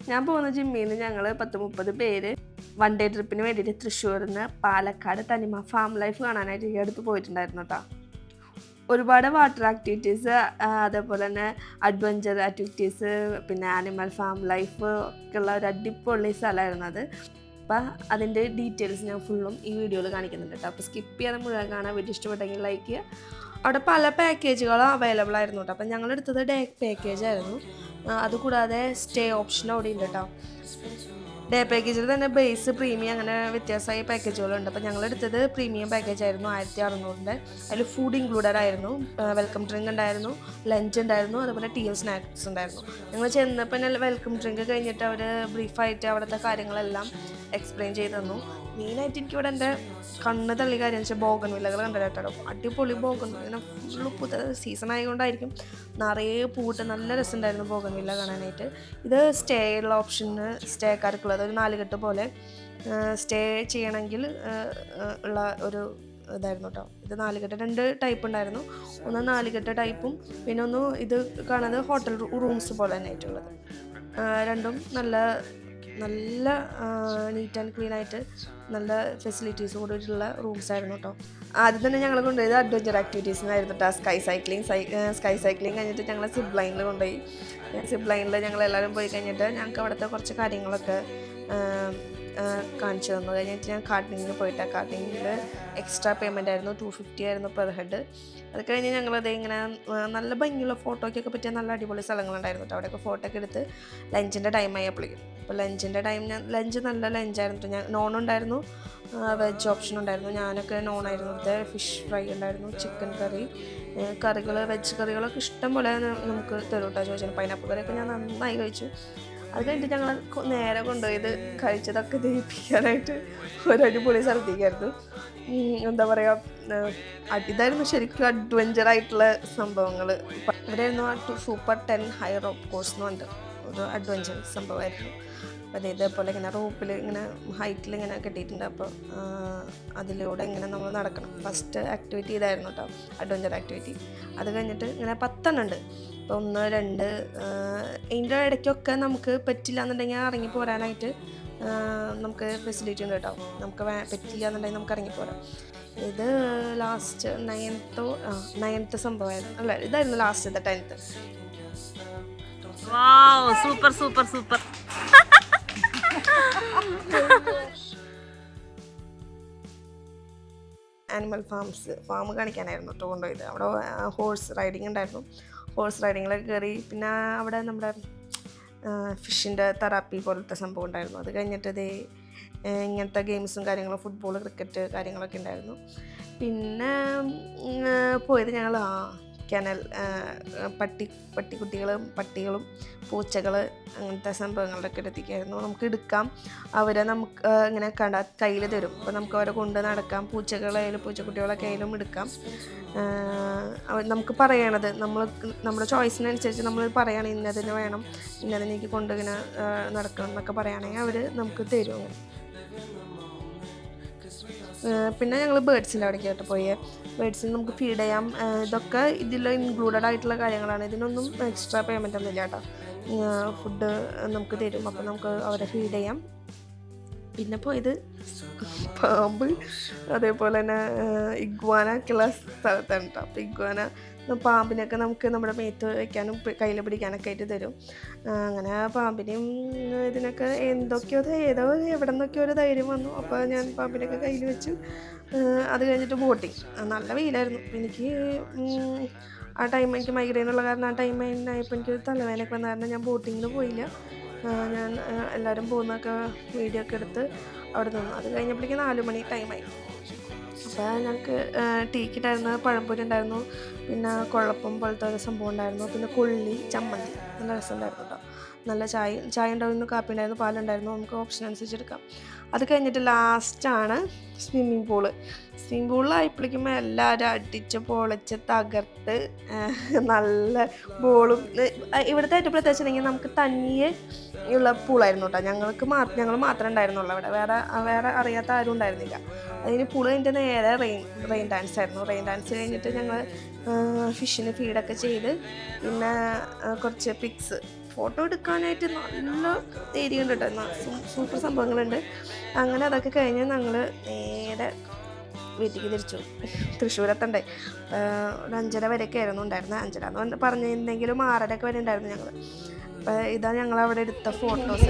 ഞാൻ പോകുന്ന ജിമ്മിൽ നിന്ന് ഞങ്ങൾ 10-30 പേര് വൺ ഡേ ട്രിപ്പിന് വേണ്ടിയിട്ട് തൃശ്ശൂരിൽ നിന്ന് പാലക്കാട് തനിമ ഫാം ലൈഫ് കാണാനായിട്ട് ഈ അടുത്ത് പോയിട്ടുണ്ടായിരുന്നു കേട്ടോ. ഒരുപാട് വാട്ടർ ആക്ടിവിറ്റീസ്, അതേപോലെ തന്നെ അഡ്വഞ്ചർ ആക്ടിവിറ്റീസ്, പിന്നെ ആനിമൽ ഫാം ലൈഫ് ഒക്കെ ഉള്ള ഒരു അടിപൊളി സ്ഥലമായിരുന്നു അത്. അപ്പം അതിൻ്റെ ഡീറ്റെയിൽസ് ഞാൻ ഫുള്ളും ഈ വീഡിയോയിൽ കാണിക്കുന്നുണ്ട് കേട്ടോ. അപ്പോൾ സ്കിപ്പ് ചെയ്യാതെ മുഴുവൻ കാണാൻ വീഡിയോ ഇഷ്ടപ്പെട്ടെങ്കിൽ ലൈക്ക് ചെയ്യുക. അവിടെ പല പാക്കേജുകളും അവൈലബിൾ ആയിരുന്നു കേട്ടോ. അപ്പം ഞങ്ങളെടുത്തത് ഡേ പാക്കേജ് ആയിരുന്നു. അതുകൂടാതെ സ്റ്റേ ഓപ്ഷൻ അവിടെ ഉണ്ട് കേട്ടോ. ഡേ പാക്കേജിൽ തന്നെ ബേസ്, പ്രീമിയം അങ്ങനെ വ്യത്യാസമായ പാക്കേജുകളുണ്ട്. അപ്പോൾ ഞങ്ങളെടുത്തത് പ്രീമിയം പാക്കേജ് ആയിരുന്നു 1600. അതിൽ ഫുഡ് ഇൻക്ലൂഡഡ് ആയിരുന്നു. വെൽക്കം ഡ്രിങ്ക് ഉണ്ടായിരുന്നു, ലഞ്ച് ഉണ്ടായിരുന്നു, അതുപോലെ ടീയും സ്നാക്സ് ഉണ്ടായിരുന്നു. ഞങ്ങൾ ചെന്നപ്പോൾ തന്നെ വെൽക്കം ഡ്രിങ്ക് കഴിഞ്ഞിട്ട് അവർ ബ്രീഫായിട്ട് അവിടുത്തെ കാര്യങ്ങളെല്ലാം എക്സ്പ്ലെയിൻ ചെയ്ത് തന്നു. മെയിനായിട്ട് എനിക്കിവിടെ എൻ്റെ കണ്ണ് തള്ളി കാര്യം എന്ന് വെച്ചാൽ ബോഗൺ വില്ലകൾ കണ്ടിട്ടോ. അടിപൊളി ബോഗൺ, ഇങ്ങനെ ഫുള്ള് പുതിയ സീസൺ ആയതുകൊണ്ടായിരിക്കും നിറയെ പൂട്ട്, നല്ല രസമുണ്ടായിരുന്നു ബോഗൺ വില്ല കാണാനായിട്ട്. ഇത് സ്റ്റേ ഉള്ള ഓപ്ഷന് സ്റ്റേക്കാർക്കുള്ളത് ഒരു 4 കെട്ട് പോലെ സ്റ്റേ ചെയ്യണമെങ്കിൽ ഉള്ള ഒരു ഇതായിരുന്നു കേട്ടോ. ഇത് 4 കെട്ട് 2 ടൈപ്പ് ഉണ്ടായിരുന്നു. ഒന്ന് 4 കെട്ട് ടൈപ്പും പിന്നെ ഒന്ന് ഇത് കാണുന്നത് ഹോട്ടൽ റൂംസ് പോലെ തന്നെ ആയിട്ടുള്ളത്. രണ്ടും നല്ല നീറ്റ് ആൻഡ് ക്ലീൻ ആയിട്ട് നല്ല ഫെസിലിറ്റീസ് കൂടിയിട്ടുള്ള റൂംസ് ആയിരുന്നു കേട്ടോ. ആദ്യം തന്നെ ഞങ്ങൾ കൊണ്ടുപോയത് അഡ്വഞ്ചർ ആക്ടിവിറ്റീസിനായിരുന്നു കേട്ടോ. സ്കൈ സൈക്ലിംഗ് കഴിഞ്ഞിട്ട് ഞങ്ങൾ സിപ്പ് ലൈനിൽ കൊണ്ടുപോയി. സിപ്പ് ലൈനിൽ ഞങ്ങളെല്ലാവരും പോയി കഴിഞ്ഞിട്ട് ഞങ്ങൾക്ക് അവിടുത്തെ കുറച്ച് കാര്യങ്ങളൊക്കെ കാണിച്ചു തന്നു. കഴിഞ്ഞിട്ട് ഞാൻ കാർട്ടിങ്ങിന് പോയിട്ട് കാർട്ടിങ്ങിൽ എക്സ്ട്രാ പേയ്മെൻ്റ് ആയിരുന്നു, 250 ആയിരുന്നു പെർ ഹെഡ്. അത് കഴിഞ്ഞ് ഞങ്ങളത് ഇങ്ങനെ നല്ല ഭംഗിയുള്ള ഫോട്ടോയ്ക്കൊക്കെ പറ്റിയ നല്ല അടിപൊളി സ്ഥലങ്ങളുണ്ടായിരുന്നു കേട്ടോ. അവിടെയൊക്കെ ഫോട്ടോ ഒക്കെ എടുത്ത് ലഞ്ചിൻ്റെ ടൈം ആയപ്പോഴേക്കും. അപ്പോൾ ലഞ്ചിൻ്റെ ടൈം ലഞ്ച് നല്ല ലഞ്ചായിരുന്നു. ഞാൻ നോൺ ഉണ്ടായിരുന്നു, വെജ് ഓപ്ഷൻ ഉണ്ടായിരുന്നു. ഞാനൊക്കെ നോണായിരുന്നു എടുത്ത്. ഫിഷ് ഫ്രൈ ഉണ്ടായിരുന്നു, ചിക്കൻ കറി, കറികൾ, വെജ് കറികളൊക്കെ ഇഷ്ടം പോലെ നമുക്ക് തരും കേട്ടോ. ചോദിച്ചാൽ പൈനാപ്പിൾ കറിയൊക്കെ ഞാൻ നന്നായി കഴിച്ചു. അത് കഴിഞ്ഞിട്ട് ഞങ്ങൾ നേരെ കൊണ്ടുപോയത് കഴിച്ചതൊക്കെ ദഹിപ്പിക്കാനായിട്ട് ഒരു അടിപൊളി സ്ഥലത്തേക്കായിരുന്നു. എന്താ പറയുക, ഇതായിരുന്നു ശരിക്കും അഡ്വഞ്ചറായിട്ടുള്ള സംഭവങ്ങൾ. ഇവിടെയായിരുന്നു സൂപ്പർ 10 ഹൈ റോപ്പ് കോഴ്സ് എന്ന് പറഞ്ഞിട്ട് ഒരു അഡ്വഞ്ചർ സംഭവമായിരുന്നു. അപ്പോൾ ഇതേപോലെ ഇങ്ങനെ റോപ്പിൽ ഇങ്ങനെ ഹൈറ്റിൽ ഇങ്ങനെ കെട്ടിയിട്ടുണ്ട്. അപ്പോൾ അതിലൂടെ ഇങ്ങനെ നമ്മൾ നടക്കണം. ഫസ്റ്റ് ആക്ടിവിറ്റി ഇതായിരുന്നു കേട്ടോ, അഡ്വഞ്ചർ ആക്ടിവിറ്റി. അത് കഴിഞ്ഞിട്ട് ഇങ്ങനെ 10 ഉണ്ട്. അപ്പോൾ 1, 2 ഇതിൻ്റെ ഇടയ്ക്കൊക്കെ നമുക്ക് പറ്റില്ല എന്നുണ്ടെങ്കിൽ ഇറങ്ങി പോരാനായിട്ട് നമുക്ക് ഫെസിലിറ്റി ഉണ്ട് കേട്ടോ. നമുക്ക് പറ്റില്ല എന്നുണ്ടെങ്കിൽ നമുക്ക് ഇറങ്ങിപ്പോരാം. ഇത് ലാസ്റ്റ് 9th സംഭവമായിരുന്നു. അല്ല, ഇതായിരുന്നു last 10th. Super super super. Animal farm കാണിക്കാനായിരുന്നു കേട്ടോ കൊണ്ടുപോയത്. അവിടെ ഹോഴ്സ് റൈഡിങ് ഉണ്ടായിരുന്നു. ഹോഴ്സ് റൈഡിങ്ങിലൊക്കെ കയറി. പിന്നെ അവിടെ നമ്മുടെ ഫിഷിൻ്റെ തെറാപ്പി പോലത്തെ സംഭവം ഉണ്ടായിരുന്നു. അത് കഴിഞ്ഞിട്ട് ഇങ്ങനത്തെ ഗെയിംസും കാര്യങ്ങളും, ഫുട്ബോൾ, ക്രിക്കറ്റ് കാര്യങ്ങളൊക്കെ ഉണ്ടായിരുന്നു. പിന്നെ പോയത് ഞങ്ങൾ കനൽ, പട്ടികളും പൂച്ചകൾ അങ്ങനത്തെ സംഭവങ്ങളുടെ ഒക്കെ എടുത്തിക്കായിരുന്നു. നമുക്ക് എടുക്കാം, അവരെ നമുക്ക് ഇങ്ങനെ കയ്യിൽ തരും. അപ്പോൾ നമുക്ക് അവരെ കൊണ്ട് നടക്കാം. പൂച്ചകളായാലും പൂച്ചക്കുട്ടികളൊക്കെ ആയാലും എടുക്കാം. നമുക്ക് പറയണത് നമ്മുടെ ചോയ്സിനനുസരിച്ച് നമ്മൾ പറയുകയാണ് ഇന്നതിന് വേണം, ഇന്നതിനേക്ക് കൊണ്ടിങ്ങനെ നടക്കണം എന്നൊക്കെ പറയുകയാണെങ്കിൽ അവർ നമുക്ക് തരും. പിന്നെ ഞങ്ങൾ ബേഡ്സിൻ്റെ അവിടേക്ക് ആയിട്ട് പോയി. ബേഡ്സിന് നമുക്ക് ഫീഡ് ചെയ്യാം. ഇതൊക്കെ ഇതിൽ ഇൻക്ലൂഡഡ് ആയിട്ടുള്ള കാര്യങ്ങളാണ്. ഇതിനൊന്നും എക്സ്ട്രാ പേയ്മെൻ്റ് ഒന്നും ഇല്ല കേട്ടോ. ഫുഡ് നമുക്ക് തരും, അപ്പോൾ നമുക്ക് അവരെ ഫീഡ് ചെയ്യാം. പിന്നെ പോയത് പാമ്പ്, അതേപോലെ തന്നെ ഇഗ്വാന ഒക്കെയുള്ള സ്ഥലത്താണ് കേട്ടോ. അപ്പോൾ പാമ്പിനൊക്കെ നമുക്ക് നമ്മുടെ മേത്ത് വയ്ക്കാനും കയ്യിൽ പിടിക്കാനൊക്കെ ആയിട്ട് തരും. അങ്ങനെ പാമ്പിനെയും ഇതിനൊക്കെ എവിടെ നിന്നൊക്കെയോ ഒരു ധൈര്യം വന്നു. അപ്പോൾ ഞാൻ പാമ്പിനൊക്കെ കയ്യിൽ വെച്ചു. അത് കഴിഞ്ഞിട്ട് ബോട്ടിങ്. നല്ല വെയിലായിരുന്നു. എനിക്ക് ആ ടൈം എനിക്ക് മൈഗ്രെയിനുള്ള കാരണം ആ ടൈം ആയപ്പോൾ എനിക്ക് തലവേദനയൊക്കെ വന്ന കാരണം ഞാൻ ബോട്ടിങ്ങിന് പോയില്ല. ഞാൻ എല്ലാവരും പോകുന്നതൊക്കെ വീഡിയോ ഒക്കെ എടുത്ത് അവിടെ നിന്നു. അത് കഴിഞ്ഞപ്പോഴേക്കും 4 മണി ടൈമായി. അപ്പോൾ ഞങ്ങൾക്ക് ടീക്കിട്ടായിരുന്നു, പഴംപൊരി ഉണ്ടായിരുന്നു, പിന്നെ കുഴപ്പം പോലത്തെ ഒരു സംഭവം ഉണ്ടായിരുന്നു, പിന്നെ കൊള്ളി, ചമ്മന്തി, നല്ല രസമുണ്ടായിരുന്നു കേട്ടോ. നല്ല ചായ ഉണ്ടായിരുന്നു, കാപ്പി ഉണ്ടായിരുന്നു, പാലുണ്ടായിരുന്നു. നമുക്ക് ഓപ്ഷൻ അനുസരിച്ച് എടുക്കാം. അത് കഴിഞ്ഞിട്ട് ലാസ്റ്റാണ് സ്വിമ്മിങ് പൂളിലായപ്പോഴേക്കും എല്ലാവരും അടിച്ച് പൊളിച്ച് തകർത്ത് നല്ല ബോളും. ഇവിടുത്തെ ഏറ്റവും പ്രത്യേകിച്ചിട്ടുണ്ടെങ്കിൽ നമുക്ക് തനിയെ ഉള്ള പൂളായിരുന്നു കേട്ടോ. ഞങ്ങൾ മാത്രമേ ഉണ്ടായിരുന്നുള്ളൂ അവിടെ. വേറെ അറിയാത്ത ആരും ഉണ്ടായിരുന്നില്ല. അതിന് പൂള് കഴിഞ്ഞിട്ട് നേരെ റെയിൻ ഡാൻസ് ആയിരുന്നു. റെയിൻ ഡാൻസ് കഴിഞ്ഞിട്ട് ഞങ്ങൾ ഫിഷിന് ഫീഡൊക്കെ ചെയ്ത് പിന്നെ കുറച്ച് പിക്സ് ഫോട്ടോ എടുക്കാനായിട്ട് നല്ല ഏരിയ ഉണ്ട് കേട്ടോ, സൂപ്പർ സംഭവങ്ങളുണ്ട്. അങ്ങനെ അതൊക്കെ കഴിഞ്ഞ് ഞങ്ങൾ നേരെ വീട്ടിലേക്ക് തിരിച്ചു. തൃശ്ശൂരെത്തണ്ടേ, ഒരു 5:30 വരെയൊക്കെ ആയിരുന്നു ഉണ്ടായിരുന്നത്. 5:30 എന്ന് പറഞ്ഞിരുന്നെങ്കിലും 6:30 വരെ ഉണ്ടായിരുന്നു ഞങ്ങൾ. അപ്പോൾ ഇതാ ഞങ്ങൾ അവിടെ എടുത്ത ഫോട്ടോസ്.